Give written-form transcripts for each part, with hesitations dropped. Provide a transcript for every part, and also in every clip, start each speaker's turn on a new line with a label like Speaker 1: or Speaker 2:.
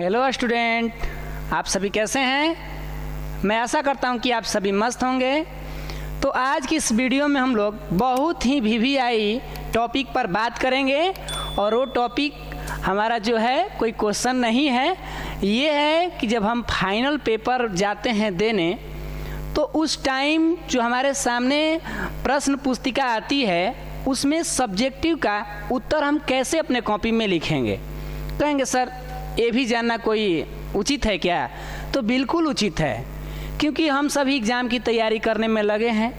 Speaker 1: Hello student, आप सभी कैसे हैं? मैं आशा करता हूं कि आप सभी मस्त होंगे। तो आज की इस वीडियो में हम लोग बहुत ही वीवीआई टॉपिक पर बात करेंगे और वो टॉपिक हमारा जो है कोई क्वेश्चन नहीं है, ये है कि जब हम फाइनल पेपर जाते हैं देने तो उस टाइम जो हमारे सामने प्रश्न पुस्तिका आती है उसमें सब्जेक्टिव का उत्तर हम कैसे अपने कॉपी में लिखेंगे। कहेंगे सर ये भी जानना कोई उचित है क्या? तो बिल्कुल उचित है, क्योंकि हम सभी एग्ज़ाम की तैयारी करने में लगे हैं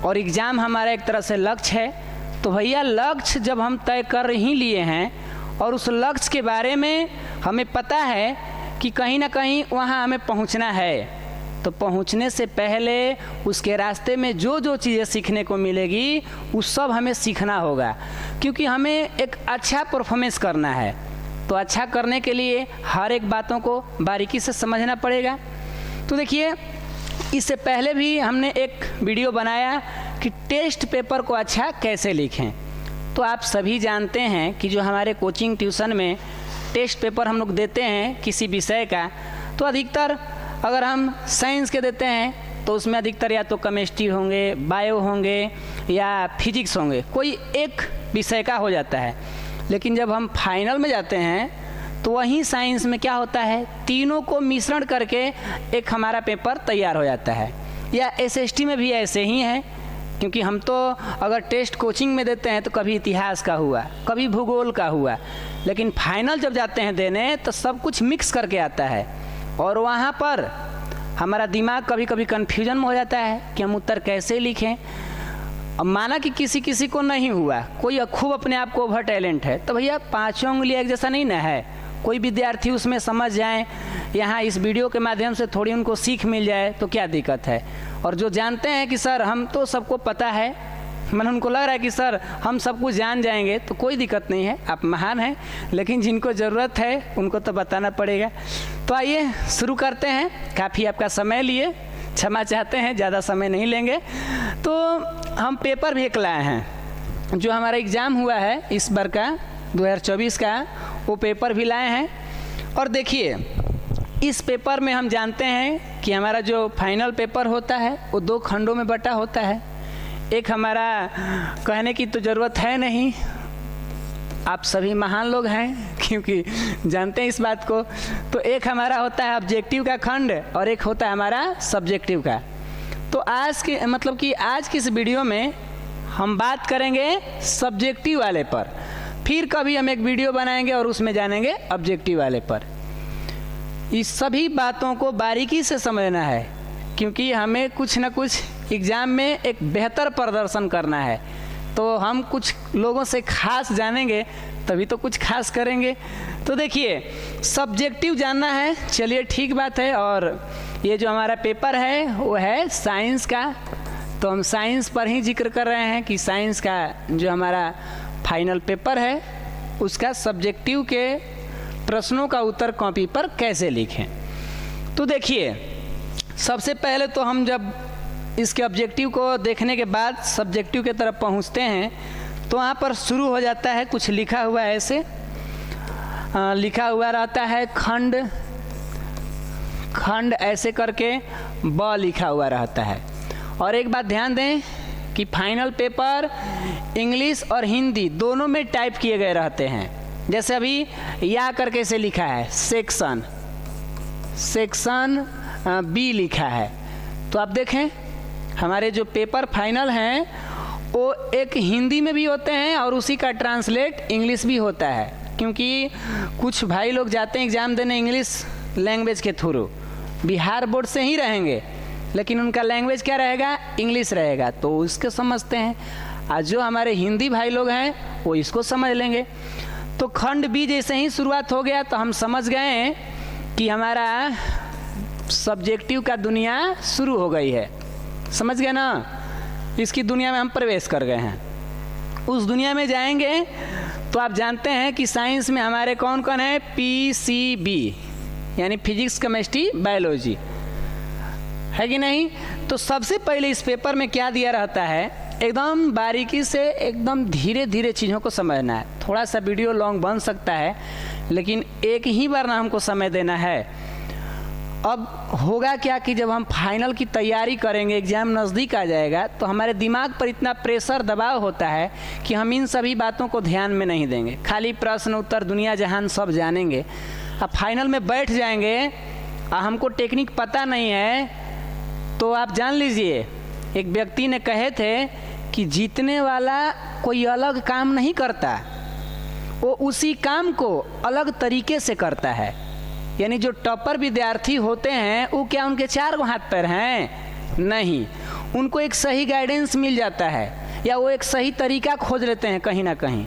Speaker 1: और एग्ज़ाम हमारा एक तरह से लक्ष्य है। तो भैया लक्ष्य जब हम तय कर ही लिए हैं और उस लक्ष्य के बारे में हमें पता है कि कहीं ना कहीं वहाँ हमें पहुँचना है, तो पहुँचने से पहले उसके रास्ते में जो जो चीज़ें सीखने को मिलेगी वो सब हमें सीखना होगा, क्योंकि हमें एक अच्छा परफॉर्मेंस करना है। तो अच्छा करने के लिए हर एक बातों को बारीकी से समझना पड़ेगा। तो देखिए, इससे पहले भी हमने एक वीडियो बनाया कि टेस्ट पेपर को अच्छा कैसे लिखें। तो आप सभी जानते हैं कि जो हमारे कोचिंग ट्यूशन में टेस्ट पेपर हम लोग देते हैं किसी विषय का, तो अधिकतर अगर हम साइंस के देते हैं तो उसमें अधिकतर या तो केमिस्ट्री होंगे, बायो होंगे या फिजिक्स होंगे, कोई एक विषय का हो जाता है। लेकिन जब हम फाइनल में जाते हैं तो वहीं साइंस में क्या होता है, तीनों को मिश्रण करके एक हमारा पेपर तैयार हो जाता है। या एसएसटी में भी ऐसे ही है, क्योंकि हम तो अगर टेस्ट कोचिंग में देते हैं तो कभी इतिहास का हुआ, कभी भूगोल का हुआ, लेकिन फाइनल जब जाते हैं देने तो सब कुछ मिक्स करके आता है और वहाँ पर हमारा दिमाग कभी कभी कन्फ्यूजन में हो जाता है कि हम उत्तर कैसे लिखें। अब माना कि किसी किसी को नहीं हुआ, कोई खूब अपने आप को ओवर टैलेंट है, तो भैया पाँचों उंगलियां एक जैसा नहीं ना है। कोई विद्यार्थी उसमें समझ जाए, यहाँ इस वीडियो के माध्यम से थोड़ी उनको सीख मिल जाए तो क्या दिक्कत है। और जो जानते हैं कि सर हम तो सबको पता है, मैंने उनको लग रहा है कि सर हम सब कुछ जान जाएंगे, तो कोई दिक्कत नहीं है, आप महान हैं। लेकिन जिनको ज़रूरत है उनको तो बताना पड़ेगा। तो आइए शुरू करते हैं। काफ़ी आपका समय लिए, क्षमा चाहते हैं, ज़्यादा समय नहीं लेंगे। तो हम पेपर भी एक लाए हैं, जो हमारा एग्ज़ाम हुआ है इस बार का 2024 का, वो पेपर भी लाए हैं। और देखिए, इस पेपर में हम जानते हैं कि हमारा जो फाइनल पेपर होता है वो 2 खंडों में बटा होता है। एक हमारा कहने की तो ज़रूरत है नहीं, आप सभी महान लोग हैं क्योंकि जानते हैं इस बात को। तो एक हमारा होता है ऑब्जेक्टिव का खंड और एक होता है हमारा सब्जेक्टिव का। तो आज के मतलब कि आज की इस वीडियो में हम बात करेंगे सब्जेक्टिव वाले पर, फिर कभी हम एक वीडियो बनाएंगे और उसमें जानेंगे ऑब्जेक्टिव वाले पर। इस सभी बातों को बारीकी से समझना है, क्योंकि हमें कुछ ना कुछ एग्ज़ाम में एक बेहतर प्रदर्शन करना है। तो हम कुछ लोगों से खास जानेंगे तभी तो कुछ खास करेंगे। तो देखिए, सब्जेक्टिव जानना है, चलिए ठीक बात है। और ये जो हमारा पेपर है वो है साइंस का, तो हम साइंस पर ही जिक्र कर रहे हैं कि साइंस का जो हमारा फाइनल पेपर है उसका सब्जेक्टिव के प्रश्नों का उत्तर कॉपी पर कैसे लिखें। तो देखिए, सबसे पहले तो हम जब इसके ऑब्जेक्टिव को देखने के बाद सब्जेक्टिव के तरफ पहुंचते हैं तो वहाँ पर शुरू हो जाता है कुछ लिखा हुआ है, ऐसे लिखा हुआ रहता है खंड, खंड ऐसे करके ब लिखा हुआ रहता है। और एक बात ध्यान दें कि फाइनल पेपर इंग्लिश और हिंदी दोनों में टाइप किए गए रहते हैं। जैसे अभी या करके से लिखा है सेक्शन, सेक्शन बी लिखा है। तो आप देखें हमारे जो पेपर फाइनल हैं वो एक हिंदी में भी होते हैं और उसी का ट्रांसलेट इंग्लिश भी होता है, क्योंकि कुछ भाई लोग जाते हैं एग्ज़ाम देने इंग्लिश लैंग्वेज के थ्रू, बिहार बोर्ड से ही रहेंगे लेकिन उनका लैंग्वेज क्या रहेगा, इंग्लिश रहेगा, तो इसको समझते हैं। आज जो हमारे हिंदी भाई लोग हैं वो इसको समझ लेंगे। तो खंड बी जैसे ही शुरुआत हो गया तो हम समझ गए कि हमारा सब्जेक्टिव का दुनिया शुरू हो गई है। समझ गए ना, इसकी दुनिया में हम प्रवेश कर गए हैं। उस दुनिया में जाएंगे तो आप जानते हैं कि साइंस में हमारे कौन कौन है, PCB यानी फिजिक्स केमिस्ट्री बायोलॉजी, है कि नहीं। तो सबसे पहले इस पेपर में क्या दिया रहता है, एकदम बारीकी से एकदम धीरे धीरे चीज़ों को समझना है। थोड़ा सा वीडियो लॉन्ग बन सकता है, लेकिन एक ही बार ना हमको समय देना है। अब होगा क्या कि जब हम फाइनल की तैयारी करेंगे, एग्ज़ाम नज़दीक आ जाएगा, तो हमारे दिमाग पर इतना प्रेशर दबाव होता है कि हम इन सभी बातों को ध्यान में नहीं देंगे, खाली प्रश्न उत्तर दुनिया जहान सब जानेंगे। अब फाइनल में बैठ जाएंगे और हमको टेक्निक पता नहीं है, तो आप जान लीजिए, एक व्यक्ति ने कहे थे कि जीतने वाला कोई अलग काम नहीं करता, वो उसी काम को अलग तरीके से करता है। यानी जो टॉपर विद्यार्थी होते हैं वो क्या उनके 4 हाथ पैर हैं? नहीं, उनको एक सही गाइडेंस मिल जाता है या वो एक सही तरीका खोज लेते हैं कहीं ना कहीं,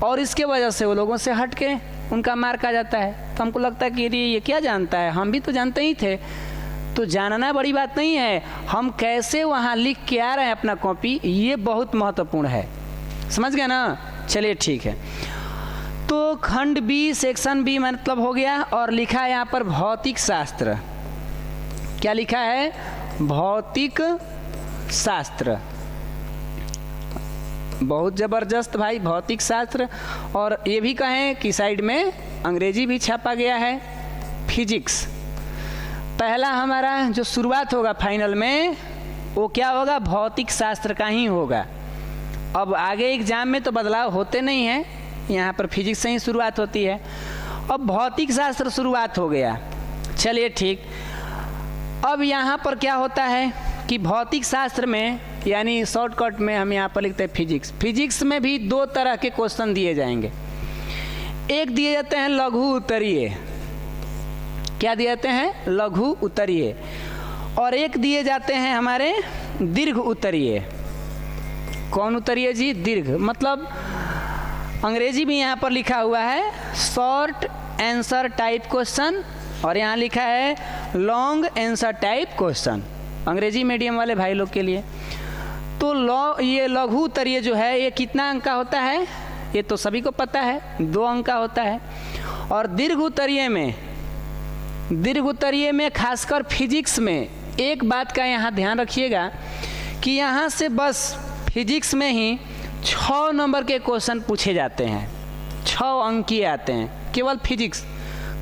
Speaker 1: और इसके वजह से वो लोगों से हट के उनका मार्क आ जाता है। तो हमको लगता है कि ये क्या जानता है, हम भी तो जानते ही थे। तो जानना बड़ी बात नहीं है, हम कैसे वहाँ लिख के आ रहे हैं अपना कॉपी, ये बहुत महत्वपूर्ण है। समझ गया ना? चलिए ठीक है। तो खंड बी सेक्शन बी मतलब हो गया, और लिखा है यहाँ पर भौतिक शास्त्र। क्या लिखा है? भौतिक शास्त्र। बहुत ज़बरदस्त भाई, भौतिक शास्त्र। और ये भी कहें कि साइड में अंग्रेजी भी छापा गया है, फिजिक्स। पहला हमारा जो शुरुआत होगा फाइनल में वो क्या होगा? भौतिक शास्त्र का ही होगा। अब आगे एग्जाम में तो बदलाव होते नहीं हैं, यहाँ पर फिजिक्स से ही शुरुआत होती है। अब भौतिक शास्त्र शुरुआत हो गया। चलिए ठीक। अब यहाँ पर क्या होता है कि भौतिक शास्त्र में, यानी शॉर्टकट में हम यहाँ पर लिखते हैं फिजिक्स। फिजिक्स में भी 2 तरह के क्वेश्चन दिए जाएंगे। एक दिए जाते हैं लघु उत्तरीय। क्या दिए जाते हैं? लघु उत्तरीय। और एक दिए जाते हैं हमारे दीर्घ उत्तरीय। कौन उत्तरीय जी? दीर्घ। मतलब अंग्रेजी भी यहाँ पर लिखा हुआ है शॉर्ट आंसर टाइप क्वेश्चन, और यहाँ लिखा है लॉन्ग आंसर टाइप क्वेश्चन, अंग्रेजी मीडियम वाले भाई लोग के लिए। तो ये लघु उत्तरीय जो है ये कितना अंक का होता है? ये तो सभी को पता है, 2 अंक का होता है। और दीर्घ उत्तरीय में खासकर फिजिक्स में एक बात का यहाँ ध्यान रखिएगा कि यहाँ से बस फिजिक्स में ही 6 नंबर के क्वेश्चन पूछे जाते हैं, 6 अंकीय आते हैं केवल फिजिक्स।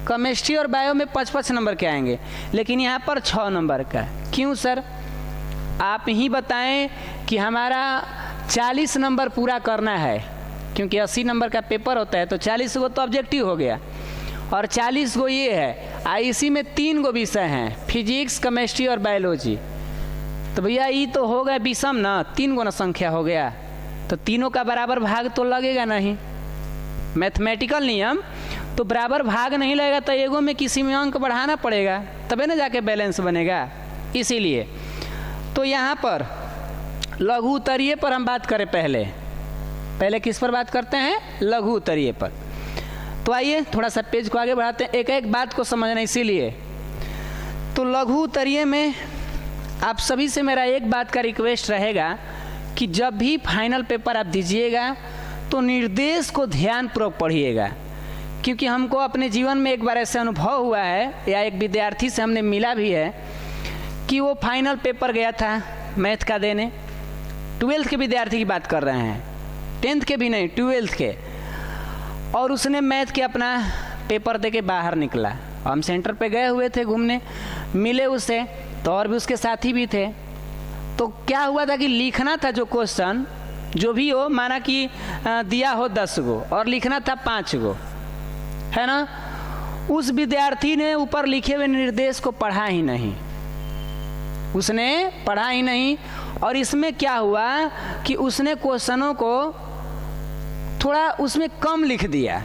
Speaker 1: केमिस्ट्री और बायो में 5-5 नंबर के आएंगे, लेकिन यहाँ पर 6 नंबर का। क्यों सर? आप ही बताएं कि हमारा 40 नंबर पूरा करना है, क्योंकि 80 नंबर का पेपर होता है, तो 40 को तो ऑब्जेक्टिव हो गया और 40 को ये है। इसी में 3 गो विषय हैं, फिजिक्स, केमिस्ट्री और बायोलॉजी। तो भैया ये तो हो गया विषम ना, 3 गुना संख्या हो गया, तो तीनों का बराबर भाग तो लगेगा नहीं। मैथमेटिकल नियम तो बराबर भाग नहीं लगेगा, तो एगो में किसी में अंक बढ़ाना पड़ेगा, तबे ना जाके बैलेंस बनेगा। इसीलिए तो यहाँ पर लघु उत्तरीय पर हम बात करें। पहले किस पर बात करते हैं? लघु उत्तरीय पर। तो आइए थोड़ा सा पेज को आगे बढ़ाते हैं, एक एक बात को समझना। इसीलिए तो लघु उत्तरीय में आप सभी से मेरा एक बात का रिक्वेस्ट रहेगा कि जब भी फाइनल पेपर आप दीजिएगा तो निर्देश को ध्यानपूर्वक पढ़िएगा, क्योंकि हमको अपने जीवन में एक बार ऐसा अनुभव हुआ है, या एक विद्यार्थी से हमने मिला भी है कि वो फाइनल पेपर गया था मैथ का देने। 12th के विद्यार्थी की बात कर रहे हैं, 10th के भी नहीं, 12th के। और उसने मैथ के अपना पेपर दे के बाहर निकला। हम सेंटर पे गए हुए थे घूमने, मिले उससे, तो और भी उसके साथी भी थे। तो क्या हुआ था कि लिखना था जो क्वेश्चन जो भी हो, माना कि दिया हो 10 गो और लिखना था 5 गो, है ना। उस विद्यार्थी ने ऊपर लिखे हुए निर्देश को पढ़ा ही नहीं, उसने पढ़ा ही नहीं। और इसमें क्या हुआ कि उसने क्वेश्चनों को थोड़ा उसमें कम लिख दिया।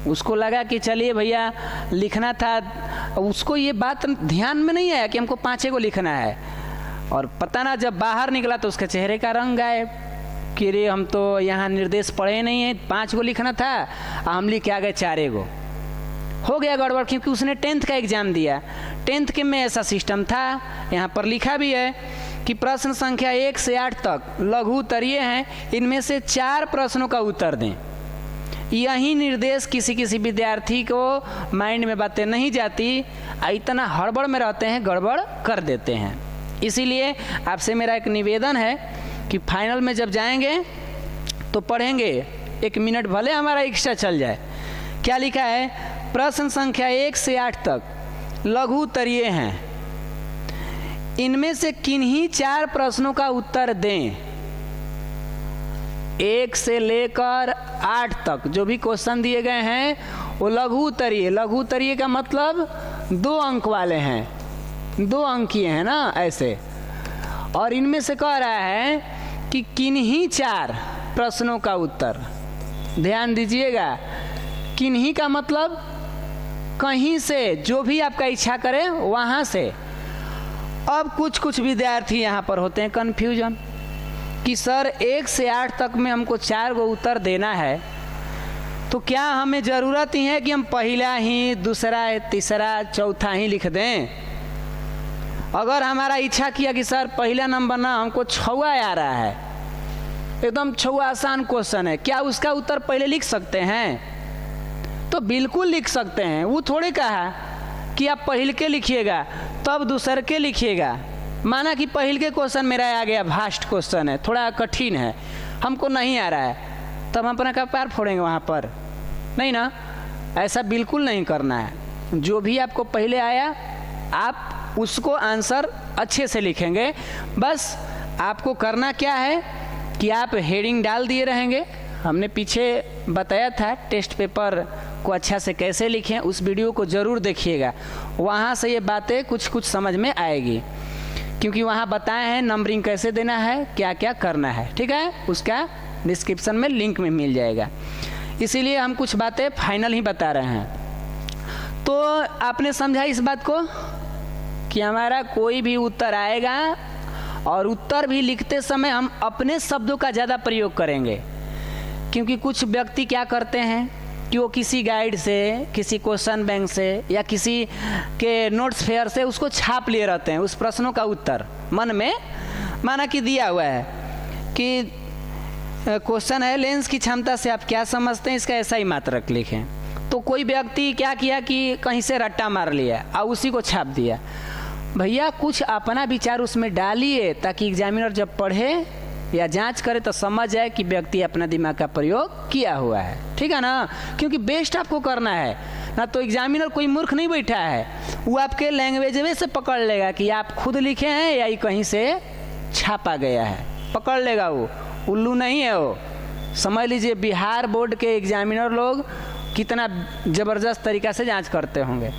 Speaker 1: उसको लगा कि चलिए भैया लिखना था, उसको ये बात ध्यान में नहीं आया कि हमको 5 गो लिखना है। और पता ना जब बाहर निकला तो उसके चेहरे का रंग गायब कि रे हम तो यहाँ निर्देश पढ़े नहीं है, 5 गो लिखना था, हम लिख के आ गए 4 गो। हो गया गड़बड़, क्योंकि उसने 10th का एग्जाम दिया। 10th के में ऐसा सिस्टम था, यहाँ पर लिखा भी है कि प्रश्न संख्या 1 से 8 तक लघु उत्तरीय हैं, इनमें से 4 प्रश्नों का उत्तर दें। यही निर्देश किसी विद्यार्थी को माइंड में बातें नहीं जाती, इतना हड़बड़ में रहते हैं, गड़बड़ कर देते हैं। इसीलिए आपसे मेरा एक निवेदन है कि फाइनल में जब जाएंगे तो पढ़ेंगे, 1 मिनट भले हमारा एक्स्ट्रा चल जाए। क्या लिखा है? प्रश्न संख्या 1 से 8 तक लघु उत्तरीय हैं, इनमें से किन्हीं 4 प्रश्नों का उत्तर दें। 1 से लेकर 8 तक जो भी क्वेश्चन दिए गए हैं वो लघु उत्तरीय। लघु उत्तरीय का मतलब 2 अंक वाले हैं, 2 अंकीय हैं ना, ऐसे। और इनमें से कह रहा है कि किन्हीं 4 प्रश्नों का उत्तर। ध्यान दीजिएगा, किन्हीं का मतलब कहीं से, जो भी आपका इच्छा करे वहाँ से। अब कुछ विद्यार्थी यहाँ पर होते हैं कन्फ्यूजन कि सर 1 से 8 तक में हमको 4 गो उत्तर देना है, तो क्या हमें ज़रूरत ही है कि हम पहला ही, दूसरा, तीसरा, चौथा ही लिख दें? अगर हमारा इच्छा किया कि सर पहला नंबर ना हमको 6 आ रहा है, एकदम 6 आसान क्वेश्चन है, क्या उसका उत्तर पहले लिख सकते हैं? तो बिल्कुल लिख सकते हैं। वो थोड़े कहा कि आप पहल के लिखिएगा तब दूसर के लिखिएगा। माना कि पहल के क्वेश्चन मेरा आ गया, भास्ट क्वेश्चन है, थोड़ा कठिन है, हमको नहीं आ रहा है, तब हम अपना कपार फोड़ेंगे वहाँ पर? नहीं ना, ऐसा बिल्कुल नहीं करना है। जो भी आपको पहले आया आप उसको आंसर अच्छे से लिखेंगे। बस आपको करना क्या है कि आप हेडिंग डाल दिए रहेंगे। हमने पीछे बताया था टेस्ट पेपर को अच्छा से कैसे लिखें, उस वीडियो को ज़रूर देखिएगा, वहाँ से ये बातें कुछ समझ में आएगी, क्योंकि वहाँ बताए हैं नंबरिंग कैसे देना है, क्या क्या करना है। ठीक है, उसका डिस्क्रिप्शन में लिंक में मिल जाएगा। इसीलिए हम कुछ बातें फाइनल ही बता रहे हैं। तो आपने समझा इस बात को कि हमारा कोई भी उत्तर आएगा और उत्तर भी लिखते समय हम अपने शब्दों का ज़्यादा प्रयोग करेंगे, क्योंकि कुछ व्यक्ति क्या करते हैं कि वो किसी गाइड से, किसी क्वेश्चन बैंक से या किसी के नोट्स फेयर से उसको छाप लिए रहते हैं, उस प्रश्नों का उत्तर मन में। माना कि दिया हुआ है कि क्वेश्चन है, लेंस की क्षमता से आप क्या समझते हैं, इसका ऐसा ही मात्रक लिखें। तो कोई व्यक्ति क्या किया कि कहीं से रट्टा मार लिया और उसी को छाप दिया। भैया कुछ अपना विचार उसमें डालिए, ताकि एग्जामिनर जब पढ़े या जांच करे तो समझ जाए कि व्यक्ति अपना दिमाग का प्रयोग किया हुआ है। ठीक है ना, क्योंकि बेस्ट आपको करना है ना। तो एग्जामिनर कोई मूर्ख नहीं बैठा है, वो आपके लैंग्वेज से पकड़ लेगा कि आप खुद लिखे हैं या कहीं से छापा गया है, पकड़ लेगा। वो उल्लू नहीं है वो। समझ लीजिए बिहार बोर्ड के एग्जामिनर लोग कितना ज़बरदस्त तरीक़ा से जांच करते होंगे।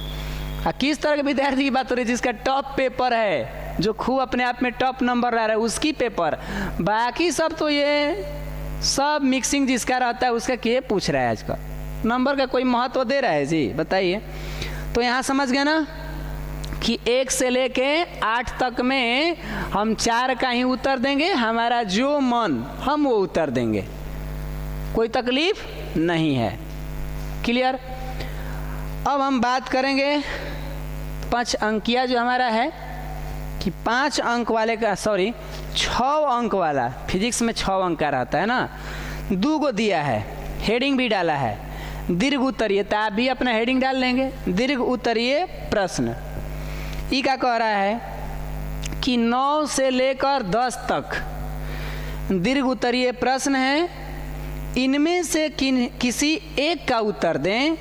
Speaker 1: किस तरह के विद्यार्थी की बात हो रही है? जिसका टॉप पेपर है, जो खूब अपने आप में टॉप नंबर ला रहा है, उसकी पेपर। बाकी सब तो ये सब मिक्सिंग जिसका रहता है उसका क्या पूछ रहा है? आज का नंबर का कोई महत्व दे रहा है जी? बताइए। तो यहाँ समझ गए ना कि 1 से लेके 8 तक में हम 4 का ही उत्तर देंगे, हमारा जो मन हम वो उत्तर देंगे, कोई तकलीफ नहीं है। क्लियर? अब हम बात करेंगे 5 अंकिया जो हमारा है कि 5 अंक वाले का, 6 अंक वाला, फिजिक्स में 6 अंक का रहता है ना। 2 गो दिया है, हेडिंग भी डाला है, दीर्घ उत्तरीय। तो आप भी अपना हेडिंग डाल लेंगे, दीर्घ उत्तरीय प्रश्न। ये क्या कह रहा है कि 9 से लेकर 10 तक दीर्घ उत्तरीय प्रश्न है, इनमें से किसी एक का उत्तर दें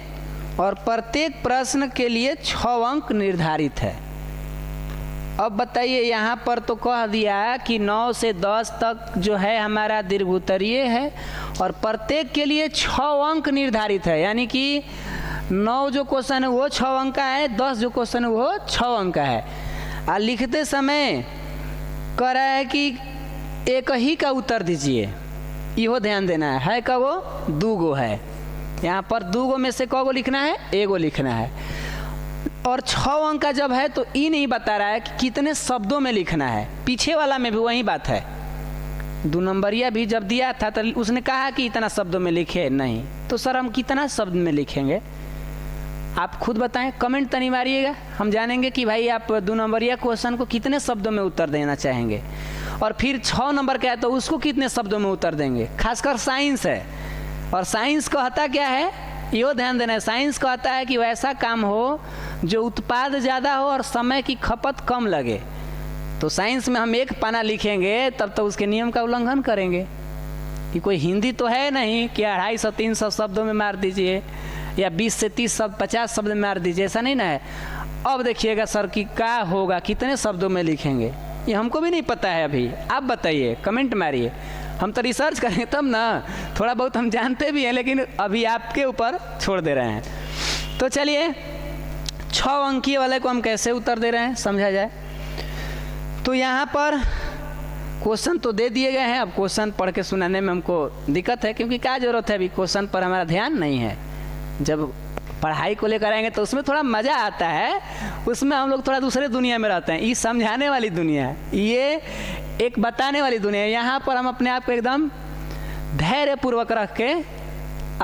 Speaker 1: और प्रत्येक प्रश्न के लिए 6 अंक निर्धारित है। अब बताइए, यहाँ पर तो कह दिया कि 9 से 10 तक जो है हमारा दीर्घ उत्तरीय है और प्रत्येक के लिए 6 अंक निर्धारित है। यानी कि 9 जो क्वेश्चन है वो 6 अंक का है, 10 जो क्वेश्चन है वो 6 अंक का है। और लिखते समय कह रहा है कि एक ही का उत्तर दीजिए, इहो ध्यान देना है का वो 2 गो है। यहाँ पर 2 गो में से क गो लिखना है? 1 गो लिखना है। और 6 अंक का जब है तो ये नहीं बता रहा है कि कितने शब्दों में लिखना है। पीछे वाला में भी वही बात है। 2 नंबरिया भी जब दिया था तो उसने कहा कि इतना शब्दों में लिखे नहीं, तो सर हम कितना शब्द में लिखेंगे? आप खुद बताएं, कमेंट तो नहीं मारिएगा, हम जानेंगे कि भाई आप 2 नंबरिया क्वेश्चन को कितने शब्दों में उत्तर देना चाहेंगे। और फिर 6 नंबर का है तो उसको कितने शब्दों में उत्तर देंगे। खासकर साइंस है, और साइंस कहता क्या है, यो ध्यान देना है। साइंस कहता है कि वैसा काम हो जो उत्पाद ज़्यादा हो और समय की खपत कम लगे। तो साइंस में हम एक पन्ना लिखेंगे तब तो उसके नियम का उल्लंघन करेंगे कि कोई हिंदी तो है नहीं कि 250-300 शब्दों में मार दीजिए या 20 से 30 शब्द 50 शब्द में मार दीजिए, ऐसा नहीं ना है। अब देखिएगा सर कि क्या होगा, कितने शब्दों में लिखेंगे, ये हमको भी नहीं पता है अभी। आप बताइए, कमेंट मारिए, हम तो रिसर्च करेंगे तब ना। थोड़ा बहुत हम जानते भी हैं लेकिन अभी आपके ऊपर छोड़ दे रहे हैं। तो चलिए 6 अंकीय वाले को हम कैसे उत्तर दे रहे हैं समझा जाए। तो यहाँ पर क्वेश्चन तो दे दिए गए हैं, अब क्वेश्चन पढ़ के सुनाने में हमको दिक्कत है क्योंकि क्या ज़रूरत है, अभी क्वेश्चन पर हमारा ध्यान नहीं है। जब पढ़ाई को लेकर आएंगे तो उसमें थोड़ा मज़ा आता है, उसमें हम लोग थोड़ा दूसरे दुनिया में रहते हैं। ये समझाने वाली दुनिया है, ये एक बताने वाली दुनिया है। यहाँ पर हम अपने आप को एकदम धैर्यपूर्वक रख के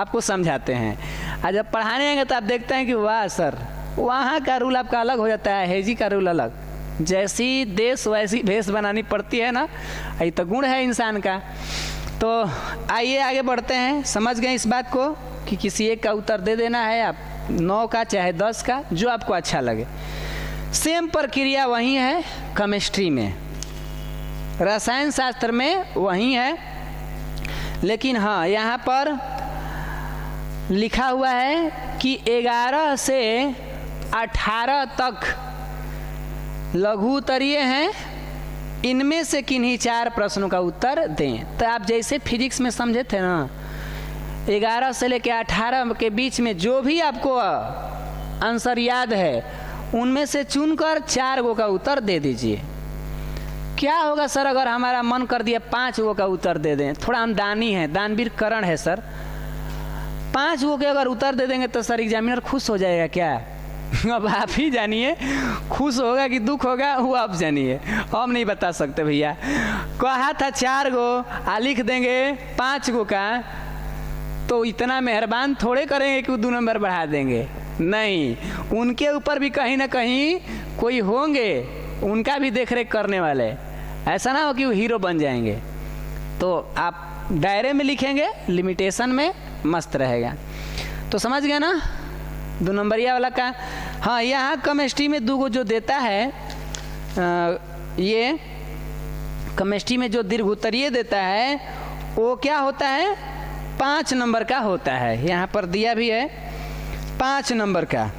Speaker 1: आपको समझाते हैं। और जब पढ़ाने आएंगे तो आप देखते हैं कि वाह सर, वहाँ का रूल आपका अलग हो जाता है, हेजी का रूल अलग। जैसी देश वैसी भेष बनानी पड़ती है ना, ये तो गुण है इंसान का। तो आइए आगे बढ़ते हैं। समझ गए इस बात को कि किसी एक का उत्तर दे देना है, आप 9 का चाहे 10 का, जो आपको अच्छा लगे। सेम प्रक्रिया वही है केमिस्ट्री में, रसायन शास्त्र में वही है, लेकिन हाँ यहाँ पर लिखा हुआ है कि 11 से 18 तक लघु उत्तरीय हैं, इनमें से किन्हीं 4 प्रश्नों का उत्तर दें। तो आप जैसे फिजिक्स में समझे थे ना, 11 से लेकर 18 के बीच में जो भी आपको आंसर याद है उनमें से चुनकर 4 गो का उत्तर दे दीजिए। क्या होगा सर अगर हमारा मन कर दिया 5 गो का उत्तर दे दें? थोड़ा हम दानी हैं, दानवीर करण है सर। 5 गो के अगर उत्तर दे देंगे तो सर एग्जामिनर खुश हो जाएगा क्या? अब आप ही जानिए, खुश होगा कि दुख होगा वो आप जानिए, हम नहीं बता सकते भैया। कहा था 4 गो आ लिख देंगे 5 गो का, तो इतना मेहरबान थोड़े करेंगे कि वो 2 नंबर बढ़ा देंगे। नहीं, उनके ऊपर भी कहीं ना कहीं कोई होंगे, उनका भी देख रेख करने वाले। ऐसा ना हो कि वो हीरो बन जाएंगे। तो आप दायरे में लिखेंगे, लिमिटेशन में, मस्त रहेगा। तो समझ गए ना 2 नंबरिया वाला का। हाँ, यहाँ केमिस्ट्री में 2 गो जो देता है, ये केमिस्ट्री में जो दीर्घ उत्तरीय देता है वो क्या होता है? 5 नंबर का होता है। यहाँ पर दिया भी है 5 नंबर का।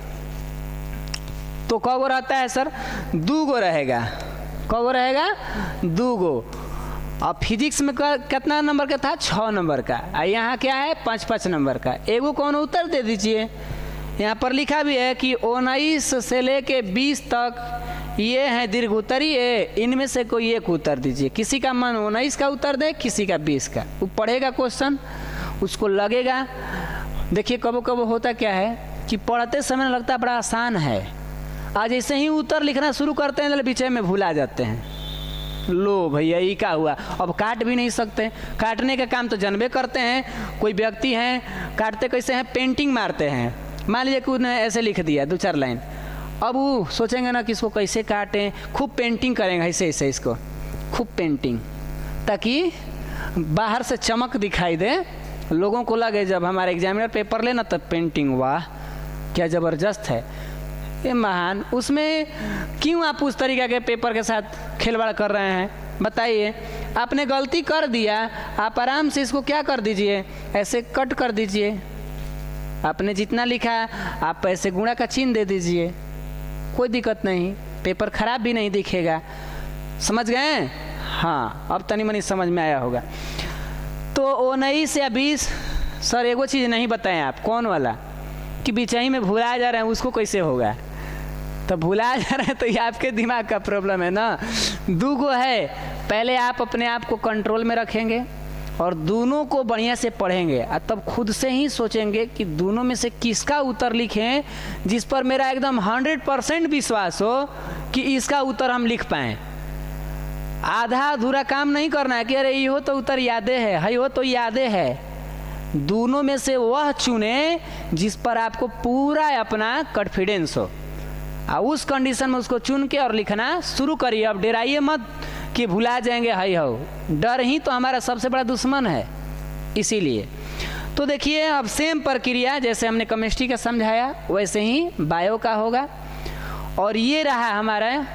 Speaker 1: तो कौ गो रहता है सर? 2 गो रहेगा। कौ गो रहेगा? 2 गो। और फिजिक्स में कितना नंबर का था? 6 नंबर का। और यहाँ क्या है? 5-5 नंबर का। एगो कौन उत्तर दे दीजिए। यहाँ पर लिखा भी है कि 19 से लेके 20 तक ये हैं दीर्घ उत्तरीय, इनमें से कोई एक उत्तर दीजिए। किसी का मन 19 का उत्तर दे, किसी का 20 का। वो पढ़ेगा क्वेश्चन, उसको लगेगा। देखिए कबो कबो होता क्या है कि पढ़ते समय लगता बड़ा आसान है, आज ऐसे ही उत्तर लिखना शुरू करते हैं तो बीच में भूला जाते हैं। लो भैया ये क्या हुआ, अब काट भी नहीं सकते। काटने का काम तो जानबे करते हैं। कोई व्यक्ति हैं काटते कैसे हैं? पेंटिंग मारते हैं। मान लीजिए कि उन्होंने ऐसे लिख दिया 2-4 लाइन, अब वो सोचेंगे ना कि इसको कैसे काटें, खूब पेंटिंग करेंगे ऐसे ऐसे, इसको खूब पेंटिंग, ताकि बाहर से चमक दिखाई दे, लोगों को लगे जब हमारे एग्जामिनर पेपर लेना तब पेंटिंग वाह क्या ज़बरदस्त है, ये महान। उसमें क्यों आप उस तरीक़े के पेपर के साथ खिलवाड़ कर रहे हैं? बताइए। आपने गलती कर दिया, आप आराम से इसको क्या कर दीजिए, ऐसे कट कर दीजिए। आपने जितना लिखा आप ऐसे गुणा का चिन्ह दे दीजिए, कोई दिक्कत नहीं, पेपर खराब भी नहीं दिखेगा। समझ गए? हाँ, अब तनी मनी समझ में आया होगा। तो 19 या 20 सर एगो चीज़ नहीं बताएं आप, कौन वाला कि बिचाई में भुला जा रहे हैं, उसको कैसे होगा? तो भुला जा रहे हैं तो ये आपके दिमाग का प्रॉब्लम है ना। 2 गो है, पहले आप अपने आप को कंट्रोल में रखेंगे और दोनों को बढ़िया से पढ़ेंगे और तब खुद से ही सोचेंगे कि दोनों में से किसका उत्तर लिखें जिस पर मेरा एकदम 100% विश्वास हो कि इसका उत्तर हम लिख पाएँ। आधा अधूरा काम नहीं करना है कि अरे ये हो तो उत्तर यादें है, हई हो तो यादें है। दोनों में से वह चुने जिस पर आपको पूरा अपना कॉन्फिडेंस हो, और उस कंडीशन में उसको चुन के और लिखना शुरू करिए। अब डराइए मत कि भुला जाएंगे, हई हो। डर ही तो हमारा सबसे बड़ा दुश्मन है, इसीलिए। तो देखिए अब सेम प्रक्रिया जैसे हमने केमिस्ट्री का समझाया वैसे ही बायो का होगा। और ये रहा हमारा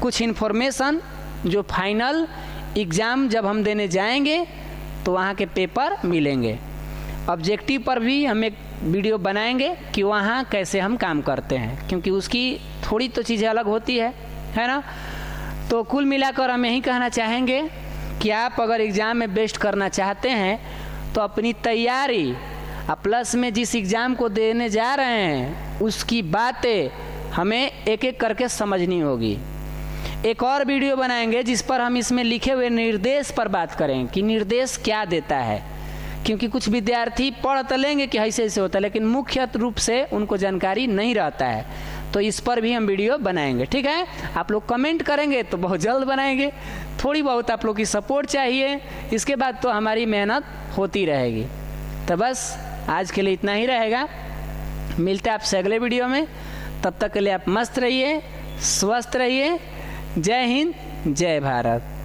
Speaker 1: कुछ इन्फॉर्मेशन जो फाइनल एग्ज़ाम जब हम देने जाएंगे तो वहाँ के पेपर मिलेंगे। ऑब्जेक्टिव पर भी हम एक वीडियो बनाएंगे कि वहाँ कैसे हम काम करते हैं, क्योंकि उसकी थोड़ी तो चीज़ें अलग होती है ना। तो कुल मिलाकर हम यही कहना चाहेंगे कि आप अगर एग्ज़ाम में बेस्ट करना चाहते हैं तो अपनी तैयारी प्लस में जिस एग्ज़ाम को देने जा रहे हैं उसकी बातें हमें एक एक करके समझनी होगी। एक और वीडियो बनाएंगे जिस पर हम इसमें लिखे हुए निर्देश पर बात करें कि निर्देश क्या देता है, क्योंकि कुछ विद्यार्थी पढ़ तो लेंगे कि ऐसे ऐसे होता है लेकिन मुख्य रूप से उनको जानकारी नहीं रहता है, तो इस पर भी हम वीडियो बनाएंगे। ठीक है, आप लोग कमेंट करेंगे तो बहुत जल्द बनाएंगे, थोड़ी बहुत आप लोग की सपोर्ट चाहिए, इसके बाद तो हमारी मेहनत होती रहेगी। तो बस आज के लिए इतना ही रहेगा, मिलते हैं आपसे अगले वीडियो में। तब तक के लिए आप मस्त रहिए, स्वस्थ रहिए। जय हिंद, जय भारत।